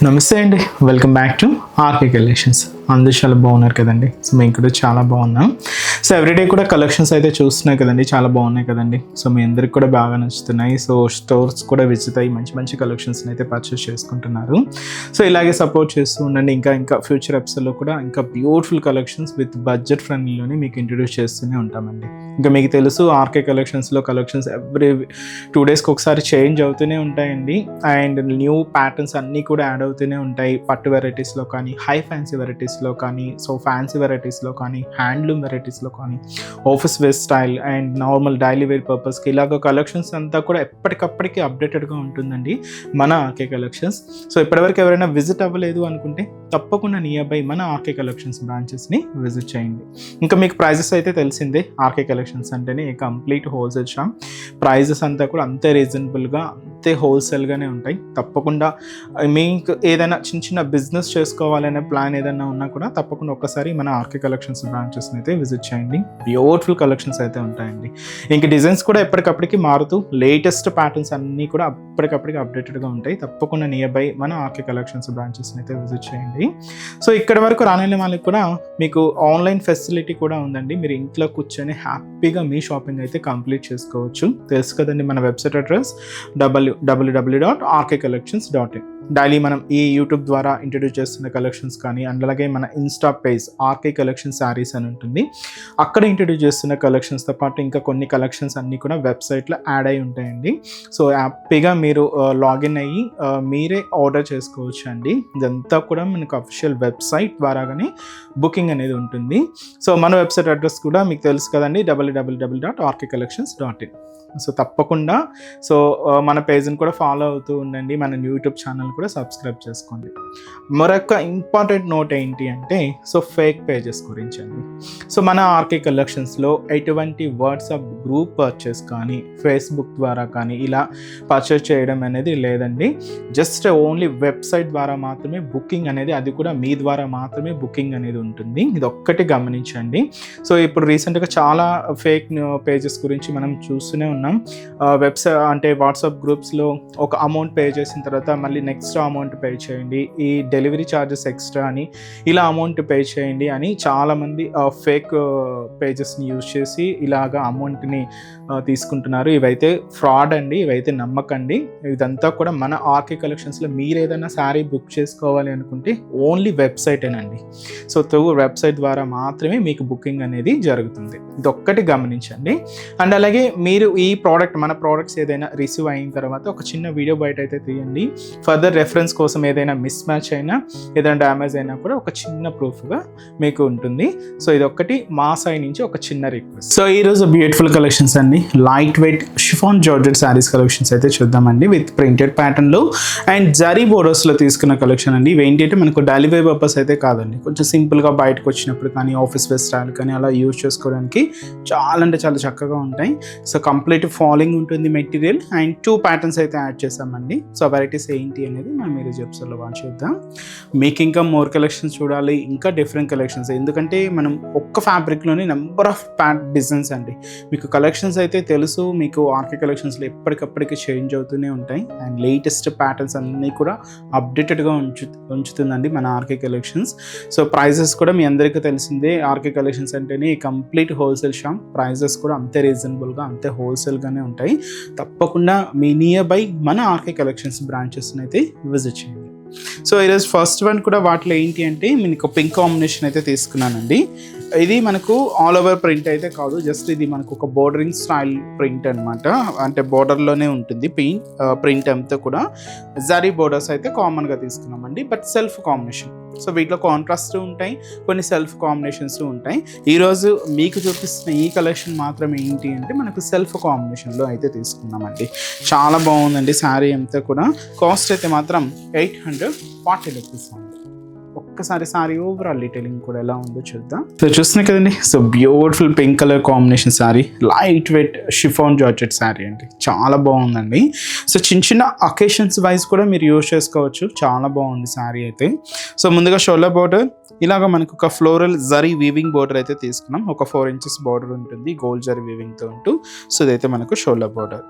నమస్తే అండి, welcome back to RK collections. అందరూ చాలా బాగున్నారు కదండి. సో మేము కూడా చాలా బాగున్నాం. సో ఎవ్రీడే కూడా కలెక్షన్స్ అయితే చూస్తున్నాయి కదండి, చాలా బాగున్నాయి కదండి. సో మీ అందరికి కూడా బాగా నచ్చుతున్నాయి. సో స్టోర్స్ కూడా విజిట్ అయ్యి మంచి మంచి కలెక్షన్స్ని అయితే పర్చేస్ చేసుకుంటున్నారు. సో ఇలాగే సపోర్ట్ చేస్తూ ఉండండి. ఇంకా ఫ్యూచర్ ఎపిసోడ్లో కూడా ఇంకా బ్యూటిఫుల్ కలెక్షన్స్ విత్ బడ్జెట్ ఫ్రెండ్లీలోనే మీకు ఇంట్రడ్యూస్ చేస్తూనే ఉంటామండి. ఇంకా మీకు తెలుసు ఆర్కే కలెక్షన్స్లో కలెక్షన్స్ ఎవ్రీ 2 daysకి ఒకసారి చేంజ్ అవుతూనే ఉంటాయండి. అండ్ న్యూ ప్యాటర్న్స్ అన్నీ కూడా యాడ్ అవుతూనే ఉంటాయి. పట్టు వెరైటీస్లో కానీ, హై ఫ్యాన్సీ వెరైటీస్లో కానీ, సో ఫ్యాన్సీ వెరైటీస్లో కానీ, హ్యాండ్లూమ్ వెరైటీస్లో కానీ, office wear style and normal daily wear పర్పస్కి ఇలాగ కలెక్షన్స్ అంతా కూడా ఎప్పటికప్పటికి అప్డేటెడ్గా ఉంటుందండి మన ఆర్కే కలెక్షన్స్. సో ఇప్పటివరకు ఎవరైనా విజిట్ అవ్వలేదు అనుకుంటే తప్పకుండా నియర్ బై మన ఆర్కే కలెక్షన్స్ బ్రాంచెస్ని విజిట్ చేయండి. ఇంకా మీకు ప్రైజెస్ అయితే తెలిసిందే. ఆర్కే కలెక్షన్స్ అంటేనే కంప్లీట్ హోల్సేల్ షాప్. ప్రైజెస్ అంతా కూడా అంతే రీజనబుల్గా, అంతే హోల్సేల్గానే ఉంటాయి. తప్పకుండా మీకు ఏదైనా చిన్న బిజినెస్ చేసుకోవాలనే ప్లాన్ ఏదైనా ఉన్నా కూడా తప్పకుండా ఒక్కసారి మన ఆర్కే కలెక్షన్స్ బ్రాంచెస్ని అయితే విజిట్ చేయండి. బ్యూటిఫుల్ కలెక్షన్స్ అయితే ఉంటాయండి. ఇంక డిజైన్స్ కూడా ఎప్పటికప్పటికి మారుతూ లేటెస్ట్ ప్యాటర్న్స్ అన్నీ కూడా ఎప్పటికప్పటికి అప్డేటెడ్గా ఉంటాయి. తప్పకుండా నియర్ బై మన ఆర్కే కలెక్షన్స్ బ్రాంచెస్ని అయితే విజిట్ చేయండి. సో ఇక్కడ వరకు రాని వాళ్ళకి కూడా మీకు ఆన్లైన్ ఫెసిలిటీ కూడా ఉందండి. మీరు ఇంట్లో కూర్చొని హ్యాపీగా మీ షాపింగ్ అయితే కంప్లీట్ చేసుకోవచ్చు. తెలుసు కదండి మన వెబ్సైట్ అడ్రస్ www.rkcollections.in. డైలీ మనం ఈ యూట్యూబ్ ద్వారా ఇంట్రడ్యూస్ చేస్తున్న కలెక్షన్స్ కానీ, అండ్ అలాగే మన insta page RK collection sarees అని ఉంటుంది, అక్కడ ఇంట్రడ్యూస్ చేస్తున్న కలెక్షన్స్తో పాటు ఇంకా కొన్ని కలెక్షన్స్ అన్నీ కూడా వెబ్సైట్లో యాడ్ అయి ఉంటాయండి. సో హ్యాపీగా మీరు లాగిన్ అయ్యి మీరే ఆర్డర్ చేసుకోవచ్చు అండి. ఇదంతా కూడా మనకు అఫీషియల్ వెబ్సైట్ ద్వారాగానే బుకింగ్ అనేది ఉంటుంది. సో మన వెబ్సైట్ అడ్రస్ కూడా మీకు తెలుసు కదండి, www.rkcollections.in. సో తప్పకుండా మన పేజ్ని కూడా ఫాలో అవుతూ ఉండండి. మన యూట్యూబ్ ఛానల్ కూడా సబ్స్క్రైబ్ చేసుకోండి. మరొక ఇంపార్టెంట్ నోట్ ఏంటి అంటే ఫేక్ పేజెస్ గురించి అండి. సో మన ఆర్కే కలెక్షన్స్లో ఎటువంటి వాట్సాప్ గ్రూప్ పర్చేస్ కానీ, ఫేస్బుక్ ద్వారా కానీ ఇలా పర్చేస్ చేయడం అనేది లేదండి. జస్ట్ ఓన్లీ వెబ్సైట్ ద్వారా మాత్రమే బుకింగ్ అనేది, అది కూడా మీ ద్వారా మాత్రమే బుకింగ్ అనేది ఉంటుంది. ఇది ఒక్కటి గమనించండి. సో ఇప్పుడు రీసెంట్గా చాలా ఫేక్ పేజెస్ గురించి మనం చూస్తూనే ఉన్నాం. వెబ్సైట్ అంటే వాట్సాప్ గ్రూప్స్లో ఒక అమౌంట్ పే చేసిన తర్వాత మళ్ళీ నెక్స్ట్ అమౌంట్ పే చేయండి, ఈ డెలివరీ ఛార్జెస్ ఎక్స్ట్రా అని, ఇలా అమౌంట్ పే చేయండి అని చాలామంది ఫేక్ పేజెస్ని యూజ్ చేసి ఇలాగా అమౌంట్ని తీసుకుంటున్నారు. ఇవైతే ఫ్రాడ్ అండి, ఇవైతే నమ్మకండి. ఇదంతా కూడా మన ఆర్కే కలెక్షన్స్లో మీరు ఏదైనా శారీ బుక్ చేసుకోవాలి అనుకుంటే ఓన్లీ వెబ్సైటేనండి. సో త్రూ వెబ్సైట్ ద్వారా మాత్రమే మీకు బుకింగ్ అనేది జరుగుతుంది. ఇది ఒక్కటి గమనించండి. అండ్ అలాగే మీరు ఈ మన ప్రోడక్ట్స్ ఏదైనా రిసీవ్ అయిన తర్వాత ఒక చిన్న వీడియో బయట అయితే తీయండి. ఫర్దర్ రెఫరెన్స్ కోసం ఏదైనా మిస్ మ్యాచ్ అయినా, ఏదైనా డ్యామేజ్ అయినా కూడా ఒక చిన్న ప్రూఫ్గా మీకు ఉంటుంది. సో ఇది ఒక్కటి మా సైడ్ నుంచి ఒక చిన్న రిక్వెస్ట్. సో ఈరోజు బ్యూటిఫుల్ కలెక్షన్స్ అండి, light weight chiffon georgette saris collections అయితే చూద్దామండి. విత్ ప్రింటెడ్ ప్యాటర్న్లో అండ్ జరీ బోర్డర్స్లో తీసుకున్న కలెక్షన్ అండి. ఇవి ఏంటంటే మనకు డైలీ వేర్ పర్పస్ అయితే కాదండి, కొంచెం సింపుల్గా బయటకు వచ్చినప్పుడు కానీ, ఆఫీస్ వేర్ స్టైల్ కానీ అలా యూజ్ చేసుకోవడానికి చాలా అంటే చాలా చక్కగా ఉంటాయి. సో కంప్లీట్ ఫాలింగ్ ఉంటుంది మెటీరియల్. అండ్ 2 ప్యాటర్న్స్ అయితే యాడ్ చేసామండి. సో వెరైటీస్ ఏంటి అనేది మనం మీరు ఎపిసోడ్లో వాచ్ చేద్దాం. మీకు ఇంకా మోర్ కలెక్షన్స్ చూడాలి, ఇంకా డిఫరెంట్ కలెక్షన్స్, ఎందుకంటే మనం ఒక్క ఫ్యాబ్రిక్లోనే నెంబర్ ఆఫ్ డిజైన్స్ అండి. మీకు కలెక్షన్స్ అయితే తెలుసు, మీకు ఆర్కే కలెక్షన్స్లో ఎప్పటికప్పటికి చేంజ్ అవుతూనే ఉంటాయి. అండ్ లేటెస్ట్ ప్యాటర్న్స్ అన్నీ కూడా అప్డేటెడ్గా ఉంచుతుందండి మన ఆర్కే కలెక్షన్స్. సో ప్రైజెస్ కూడా మీ అందరికీ తెలిసిందే. ఆర్కే కలెక్షన్స్ అంటేనే కంప్లీట్ హోల్సేల్ షాప్. ప్రైజెస్ కూడా అంతే రీజనబుల్గా, అంతే హోల్సేల్గానే ఉంటాయి. తప్పకుండా మీ నియర్ బై మన ఆర్కే కలెక్షన్స్ బ్రాంచెస్ని అయితే విజిట్ చేయండి. సో ఈరోజు ఫస్ట్ వన్ కూడా వాటిలో ఏంటి అంటే మీకు పింక్ కాంబినేషన్ అయితే తీసుకున్నానండి. ఇది మనకు ఆల్ ఓవర్ ప్రింట్ అయితే కాదు, జస్ట్ ఇది మనకు ఒక బోర్డరింగ్ స్టైల్ ప్రింట్ అనమాట. అంటే బోర్డర్లోనే ఉంటుంది ప్రింట్ అంతా కూడా. జరీ బోర్డర్స్ అయితే కామన్గా తీసుకున్నామండి, బట్ సెల్ఫ్ కాంబినేషన్. సో వీటిలో కాంట్రాస్ట్ ఉంటాయి, కొన్ని సెల్ఫ్ కాంబినేషన్స్ ఉంటాయి. ఈరోజు మీకు చూపిస్తున్న ఈ కలెక్షన్ మాత్రం ఏంటి అంటే మనకు సెల్ఫ్ కాంబినేషన్లో అయితే తీసుకున్నామండి. చాలా బాగుందండి శారీ అంతా కూడా. కాస్ట్ అయితే మాత్రం 840 రూపీస్ అండి. ఒక్కసారి సారీ ఓవరాల్ డీటెయిలింగ్ కూడా ఎలా ఉందో చూద్దాం. సో చూస్తున్నాయి కదండి, so beautiful pink colour combination sari, light weight chiffon georgette sari అండి. చాలా బాగుందండి. సో చిన్న అకేషన్స్ వైజ్ కూడా మీరు యూజ్ చేసుకోవచ్చు. చాలా బాగుంది శారీ అయితే. సో ముందుగా షోల్డర్ బోర్డర్ ఇలాగ మనకు ఒక ఫ్లోరల్ జరీ వీవింగ్ బోర్డర్ అయితే తీసుకున్నాం. ఒక 4 inches బోర్డర్ ఉంటుంది గోల్డ్ జరీ వీవింగ్తో ఉంటూ. సో ఇదైతే మనకు షోల్డర్ బోర్డర్.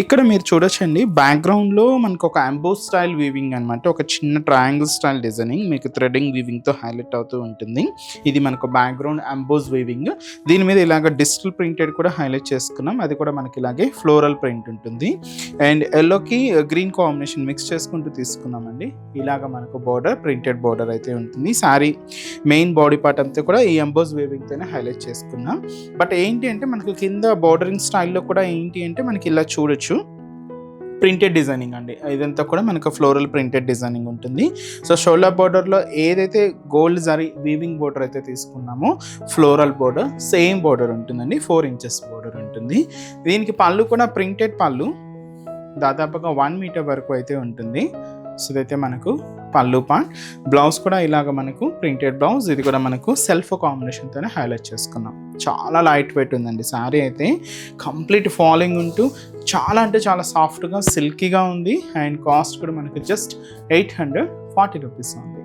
ఇక్కడ మీరు చూడొచ్చండి బ్యాక్గ్రౌండ్లో మనకు ఒక అంబోస్ స్టైల్ వీవింగ్ అనమాట. ఒక చిన్న ట్రయాంగిల్ స్టైల్ డిజైనింగ్ మీకు థ్రెడింగ్ వీవింగ్తో హైలైట్ అవుతూ ఉంటుంది. ఇది మనకు బ్యాక్గ్రౌండ్ అంబోస్ వీవింగ్. దీని మీద ఇలాగ డిజిటల్ ప్రింటెడ్ కూడా హైలైట్ చేసుకున్నాం. అది కూడా మనకి ఇలాగే ఫ్లోరల్ ప్రింట్ ఉంటుంది. అండ్ ఎల్లోకి గ్రీన్ కాంబినేషన్ మిక్స్ చేసుకుంటూ తీసుకున్నామండి. ఇలాగ మనకు బోర్డర్ ప్రింటెడ్ బోర్డర్ అయితే ఉంటుంది. శారీ మెయిన్ బాడీ పార్ట్ అంతా కూడా ఈ ఎంబోస్ వేవింగ్తోనే హైలైట్ చేసుకున్నాం. బట్ ఏంటి అంటే మనకు కింద బోర్డరింగ్ స్టైల్లో కూడా ఏంటి అంటే మనకి ఇలా చూడొచ్చు ప్రింటెడ్ డిజైనింగ్ అండి. ఇదంతా కూడా మనకు ఫ్లోరల్ ప్రింటెడ్ డిజైనింగ్ ఉంటుంది. సో షోల్డర్ బోర్డర్లో ఏదైతే గోల్డ్ జరీ వీవింగ్ బోర్డర్ అయితే తీసుకున్నామో ఫ్లోరల్ బోర్డర్ సేమ్ బోర్డర్ ఉంటుందండి. 4 inches బోర్డర్ ఉంటుంది. దీనికి పళ్ళు కూడా ప్రింటెడ్ పళ్ళు దాదాపుగా 1 meter వరకు అయితే ఉంటుంది. సో ఇదైతే మనకు పళ్ళు పార్ట్. బ్లౌజ్ కూడా ఇలాగ మనకు ప్రింటెడ్ బ్లౌజ్. ఇది కూడా మనకు సెల్ఫ్ కాంబినేషన్తోనే హైలైట్ చేసుకున్నాం. చాలా లైట్ వెయిట్ ఉందండి శారీ అయితే. కంప్లీట్ ఫాలింగ్ ఉంటూ చాలా అంటే చాలా సాఫ్ట్గా సిల్కీగా ఉంది. అండ్ కాస్ట్ కూడా మనకు జస్ట్ 840 rupees ఉంది.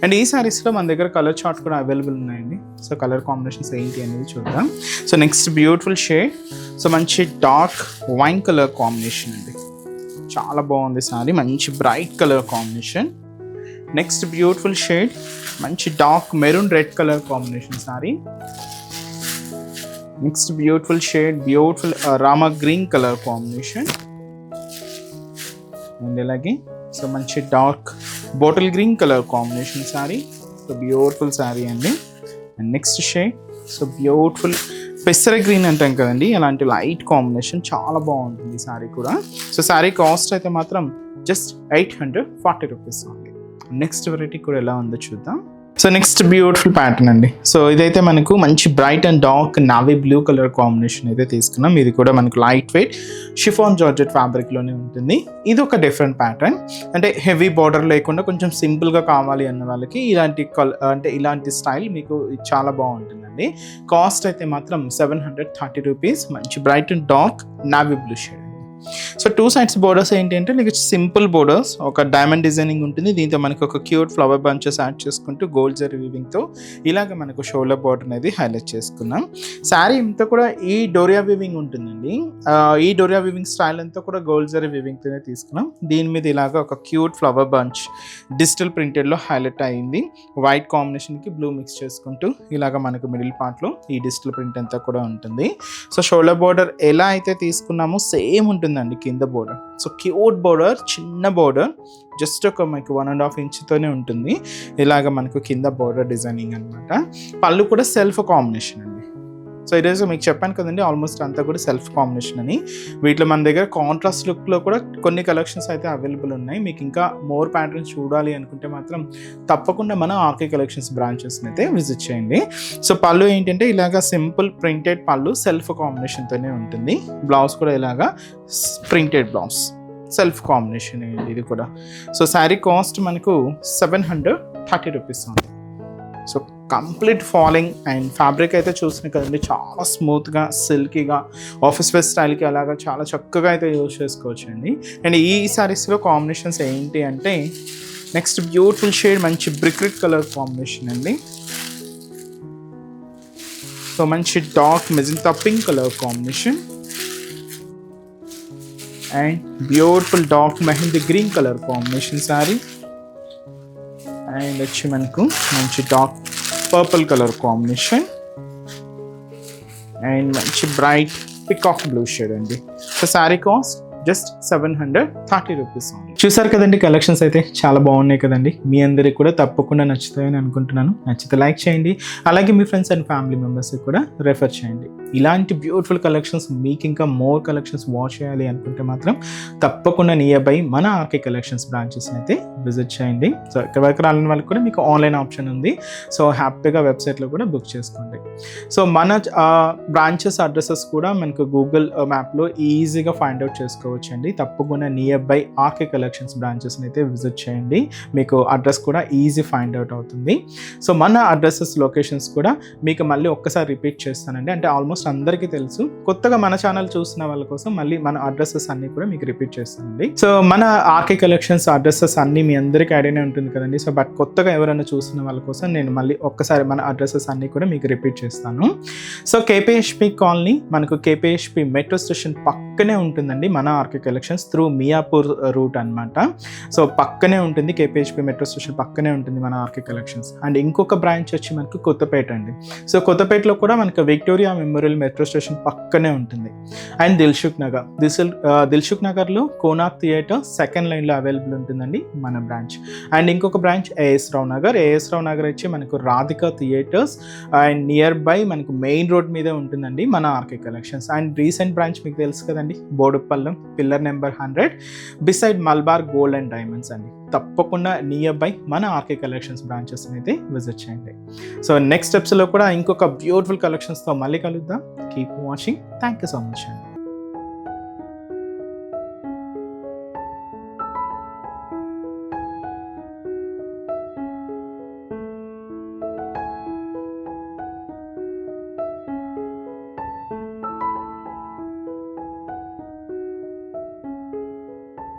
అండ్ ఈ శారీస్లో మన దగ్గర కలర్ చార్ట్ కూడా అవైలబుల్ ఉన్నాయండి. సో కలర్ కాంబినేషన్స్ ఏంటి అనేది చూద్దాం. So next beautiful shade. So మంచి డార్క్ వైన్ కలర్ కాంబినేషన్ అండి. చాలా బాగుంది శారీ. మంచి bright colour combination. Next beautiful shade మంచి dark maroon red colour combination sari. Next beautiful shade beautiful Rama green colour combination. And అలాగే సో మంచి dark bottle green colour combination sari. So beautiful sari అండి. And next shade so beautiful పెసర green అంటాం కదండి, అలాంటి light combination. చాలా బాగుంటుంది శారీ కూడా. సో శారీ కాస్ట్ అయితే మాత్రం జస్ట్ 840 rupees ఉంది. నెక్స్ట్ వెరైటీ కూడా ఎలా ఉందో చూద్దాం. సో నెక్స్ట్ బ్యూటిఫుల్ ప్యాటర్న్ అండి. సో ఇదైతే మనకు మంచి bright and dark navy blue colour combination అయితే తీసుకున్నాం. ఇది కూడా మనకు లైట్ వెయిట్ షిఫాన్ జార్జెట్ ఫ్యాబ్రిక్లోనే ఉంటుంది. ఇది ఒక డిఫరెంట్ ప్యాటర్న్. అంటే హెవీ బార్డర్ లేకుండా కొంచెం సింపుల్గా కావాలి అన్న వాళ్ళకి ఇలాంటి స్టైల్ మీకు చాలా బాగుంటుందండి. కాస్ట్ అయితే మాత్రం 730 rupees. మంచి bright and dark navy blue shade. So 2 sides borders ఏంటి అంటే మీకు సింపుల్ బోర్డర్స్, ఒక డైమండ్ డిజైనింగ్ ఉంటుంది. దీంతో మనకు ఒక క్యూట్ ఫ్లవర్ బంచెస్ యాడ్ చేసుకుంటూ గోల్డ్ జరీ వీవింగ్తో ఇలాగ మనకు షోల్డర్ బోర్డర్ అనేది హైలైట్ చేసుకున్నాం. శారీ అంతా కూడా ఈ డోరియా వీవింగ్ ఉంటుందండి. ఈ డోరియా వీవింగ్ స్టైల్ అంతా కూడా గోల్డ్ జరీ వీవింగ్తోనే తీసుకున్నాం. దీని మీద ఇలాగ ఒక క్యూట్ ఫ్లవర్ బంచ్ డిజిటల్ ప్రింటెడ్లో హైలైట్ అయ్యింది. వైట్ కాంబినేషన్కి బ్లూ మిక్స్ చేసుకుంటూ ఇలాగ మనకు మిడిల్ పార్ట్లో ఈ డిజిటల్ ప్రింట్ అంతా కూడా ఉంటుంది. సో షోల్డర్ బోర్డర్ ఎలా అయితే తీసుకున్నామో సేమ్ ఉంటుందండి కింద బోర్డర్. సో క్యూట్ బోర్డర్, చిన్న బోర్డర్, జస్ట్ ఒక మనకు 1.5 inch ఉంటుంది. ఇలాగ మనకు కింద బోర్డర్ డిజైనింగ్ అనమాట. పళ్ళు కూడా సెల్ఫ్ కాంబినేషన్ అండి. సో ఈరోజు మీకు చెప్పాను కదండి ఆల్మోస్ట్ అంతా కూడా సెల్ఫ్ కాంబినేషన్ అని. వీటిలో మన దగ్గర కాంట్రాస్ట్ లుక్లో కూడా కొన్ని కలెక్షన్స్ అయితే అవైలబుల్ ఉన్నాయి. మీకు ఇంకా మోర్ ప్యాటర్న్స్ చూడాలి అనుకుంటే మాత్రం తప్పకుండా మన ఆర్కే కలెక్షన్స్ బ్రాంచెస్ని అయితే విజిట్ చేయండి. సో పళ్ళు ఏంటంటే ఇలాగా సింపుల్ ప్రింటెడ్ పళ్ళు సెల్ఫ్ కాంబినేషన్తోనే ఉంటుంది. బ్లౌజ్ కూడా ఇలాగా ప్రింటెడ్ బ్లౌజ్ సెల్ఫ్ కాంబినేషన్ అండి ఇది కూడా. సో శారీ కాస్ట్ మనకు 730 rupees ఉంది. So complete falling and fabric అయితే చూసినా కదండి చాలా స్మూత్గా సిల్కీగా ఆఫీస్ వేర్ స్టైల్కి అలాగా చాలా చక్కగా అయితే యూజ్ చేసుకోవచ్చు అండి. అండ్ ఈ శారీస్లో కాంబినేషన్స్ ఏంటి అంటే నెక్స్ట్ బ్యూటిఫుల్ షేడ్ మంచి బ్రిక్ రెడ్ కలర్ కాంబినేషన్ అండి. సో మంచి dark magenta pink colour combination and beautiful dark mehndi green colour combination sari. And వచ్చి మనకు మంచి dark purple colour combination and మంచి బ్రైట్ పికాక్ బ్లూ షేడ్ అండి. So sari cost just 730 rupees. చూసారు కదండి కలెక్షన్స్ అయితే చాలా బాగున్నాయి కదండి. మీ అందరికి కూడా తప్పకుండా నచ్చుతాయని అనుకుంటున్నాను. నచ్చితే లైక్ చేయండి. అలాగే మీ ఫ్రెండ్స్ అండ్ ఫ్యామిలీ మెంబర్స్కి కూడా రెఫర్ చేయండి. ఇలాంటి బ్యూటిఫుల్ కలెక్షన్స్ మీకు ఇంకా మోర్ కలెక్షన్స్ వాచ్ చేయాలి అనుకుంటే మాత్రం తప్పకుండా నియర్ బై మన ఆర్కే కలెక్షన్స్ బ్రాంచెస్ని అయితే విజిట్ చేయండి. సో ఇక్కడ వరకు రాలని వాళ్ళకి కూడా మీకు ఆన్లైన్ ఆప్షన్ ఉంది. సో హ్యాపీగా వెబ్సైట్లో కూడా బుక్ చేసుకోండి. సో మన బ్రాంచెస్ అడ్రసెస్ కూడా మనకు గూగుల్ మ్యాప్లో ఈజీగా ఫైండ్ అవుట్ చేసుకోవచ్చు అండి. తప్పకుండా నియర్ బై ఆర్కే కలెక్షన్స్ బ్రాంచెస్ని అయితే విజిట్ చేయండి. మీకు అడ్రస్ కూడా ఈజీ ఫైండ్ అవుట్ అవుతుంది. సో మన అడ్రసెస్ లొకేషన్స్ కూడా మీకు మళ్ళీ ఒక్కసారి రిపీట్ చేస్తానండి. అంటే ఆల్మోస్ట్ ఆల్మోస్ట్ అందరికీ తెలుసు. కొత్తగా మన ఛానల్ చూసిన వాళ్ళ కోసం మళ్ళీ మన అడ్రసెస్ అన్ని కూడా మీకు రిపీట్ చేస్తానండి. సో మన ఆర్కే కలెక్షన్స్ అడ్రసెస్ అన్ని మీ అందరికీ ఐడియానే ఉంటుంది కదండి. సో బట్ కొత్తగా ఎవరైనా చూసిన వాళ్ళ కోసం నేను మళ్ళీ ఒక్కసారి మన అడ్రసెస్ అన్ని కూడా మీకు రిపీట్ చేస్తాను. సో కేపీహెచ్పి కాలనీ మనకు కేపీహెచ్పి మెట్రో స్టేషన్ పక్కనే ఉంటుందండి మన RK collections through Miyapur route అనమాట. సో పక్కనే ఉంటుంది, కేపీహెచ్పి మెట్రో స్టేషన్ పక్కనే ఉంటుంది మన ఆర్కే కలెక్షన్స్. అండ్ ఇంకొక బ్రాంచ్ వచ్చి మనకు కొత్తపేట అండి. సో కొత్తపేటలో కూడా మనకు విక్టోరియా మెమోరియల్ మెట్రో స్టేషన్ పక్కనే ఉంటుంది. అండ్ దిల్సుఖ్ నగర్లో కోనార్క్ థియేటర్ సెకండ్ లైన్లో అవైలబుల్ ఉంటుందండి మన బ్రాంచ్. అండ్ ఇంకొక బ్రాంచ్ ఏఎస్ రావు నగర్ వచ్చి మనకు Radhika theatres and near by మనకు మెయిన్ రోడ్ మీదే ఉంటుందండి మన RK collections. And recent branch మీకు తెలుసు కదండి, Boduppalam pillar number 100 beside Malabar gold and diamonds అండి. తప్పకుండా నియర్ బై మన ఆర్కే కలెక్షన్స్ బ్రాంచెస్ని అయితే విజిట్ చేయండి. సో నెక్స్ట్ స్టెప్స్లో కూడా ఇంకొక బ్యూటిఫుల్ కలెక్షన్స్తో మళ్ళీ కలుద్దాం. Keep watching. Thank you so much అండి.